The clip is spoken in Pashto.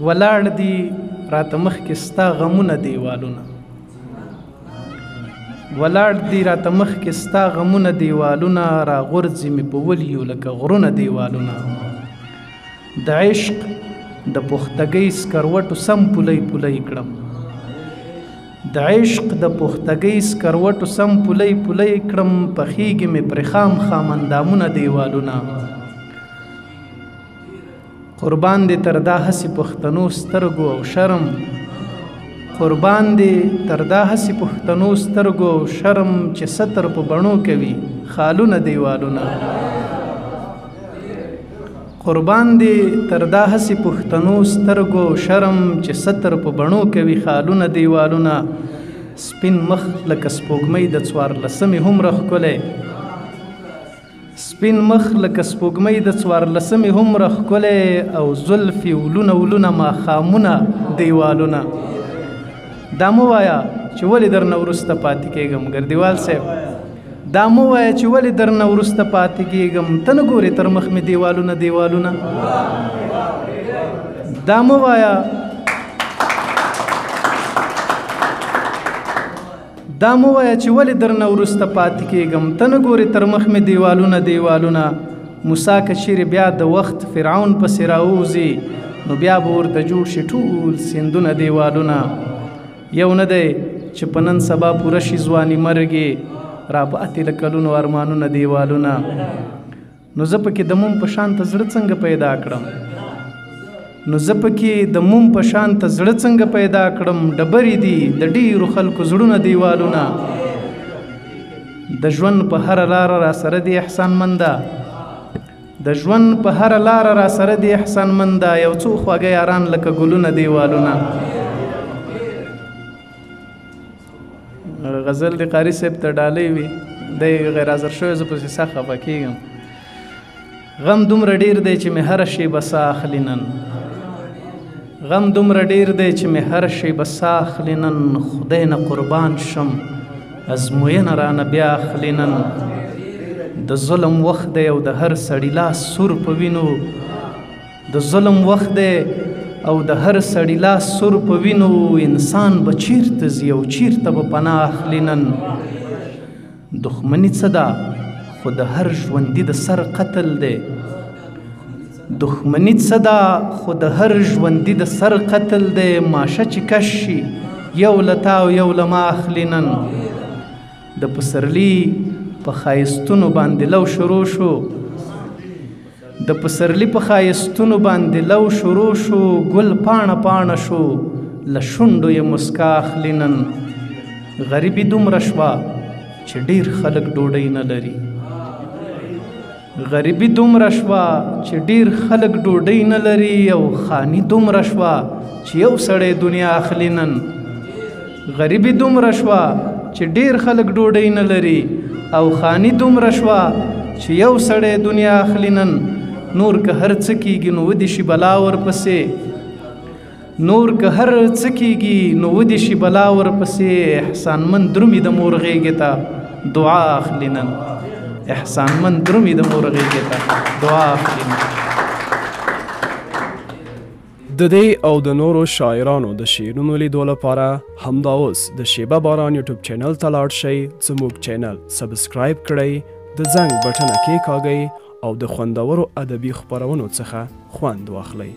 ولاړ دي راته مخکې ستا غمونه دیوالونه، ولاړ دي راته مخکې ستا غمونه دیوالونه، راغورځي مې په ولیو لکه غرونه دیوالونه. د عشق د پختګۍ سکروټو سم پولی پولی کړم، د عشق د پختګۍ سکروټو سم پولی پولی کړم، پخیږي مې پرې خام خام اندامونه دیوالونه. قربان دې تر دا هسې پښتنو سترګو او شرم، قربان دې تر دا هسې پښتنو سترګو او شرم، چې ستر په بڼو کوي خالونه دیوالونه. قربان دې تر دا هسې پښتنو سترګو او شرم، چې ستر په بڼو کوي خالونه دیوالونه. سپین مخ لکه سپوږمۍ د څوارلسمې هومره ښکلی، سپین مخ لکه سپوږمۍ د څوارلسمې هومره ښکلی، او زلفې ولونه ولونه ماښامونه دیوالونه. دا مو وایه چې ولې درنه وروسته پاتې کېږم ګردیوال صاحب، دا مو وایه چې ولې درنه وروسته پاتې کېږم، ته نه ګورې تر مخ مې دیوالونه دیوالونه. دا مو وایه دا مو وایه چې ولې درنه وروسته پاتې کېږم، ته نه ګورې تر مخ مې دیوالونه دیوالونه. موسی که چیرې بیا د وخت فرعون پسې راووځي، نو بیا به ورته جوړ شي ټول سیندونه دیوالونه. یو نه دی چې په نن سبا پوره شي ځواني مرګې، رابعتې له کلونو ارمانونه دیوالونه. نو زه پکې د موم په شان ته زړه څنګه پیدا کړم، نو زه پکې د موم په شان ته زړه څنګه پیدا کړم. ډبرې دي د ډېرو خلکو زړونه دیوالونه. د ژوند په هره لاره را سره دی احسان منده، د ژوند په هره لاره را سره دی احسان منده، یو څو خواږه یاران لکه ګلونه دیوالونه. غزل د قاري صاحب ته ډالۍ وي، دی غیر حاضر شوی، زه پسې سخت خفه کېږم. غم دومره ډېر دی چې مې هره شیبه ساه اخلي نن، غم دومره ډېر دی چې مې هر شیبه ساه اخلي نن، خدای نه قربان شم ازموینه رانه بیا اخلي نن. د ظلم وخت دی او د هر سړي لاس سور په وینو، د ظلم وخت دی او د هر سړي لاس سور په وینو، انسان به چیرته ځي او چیرته به پناه اخلي نن. دښمني څه ده خو د هر ژوندي د سر قتل دی، دښمني څه ده خو د هر ژوندي د سر قتل دی. ماشه چې کش شي یو له تا او یو له ما اخلي نن. د پسرلي په ښایستونو باندې لو شروع شو، د پسرلي په ښایستونو باندې لو شروع شو، ګل پاڼه پاڼه شو له شونډو یې مسکا اخلي نن. غریبي دومره شوه چې ډېر خلک ډوډۍ نه لري، غریبي دومره شوه چې ډېر خلک ډوډۍ نه لري، او خاني دومره شوه چې یو سړی دنیا اخلي نن. غریبي دومره شوه چې ډېر خلک ډوډۍ نه لري، او خاني دومره شوه چې یو سړی دنیا اخلي نن. نور که هر څه کېږي نو ودې شي بلا ورپسې، نور که هر څه کېږي نو ودې شي بلا ورپسې. احسانمند درومي د مور غېږې ته دعا اخلي نن، احسانمند درومي د مور غېږې ته دعا اخلي نن. د دې او د نورو شاعرانو د شعرونو لیدو لپاره همدا اوس د شیبه باران یوټیوب چینل ته لاړ شئ، زموږ چینل سبسکرایب کړئ، د زنګ بټنه کېکاږئ او د خوندورو ادبي خپرونو څخه خوند واخلئ.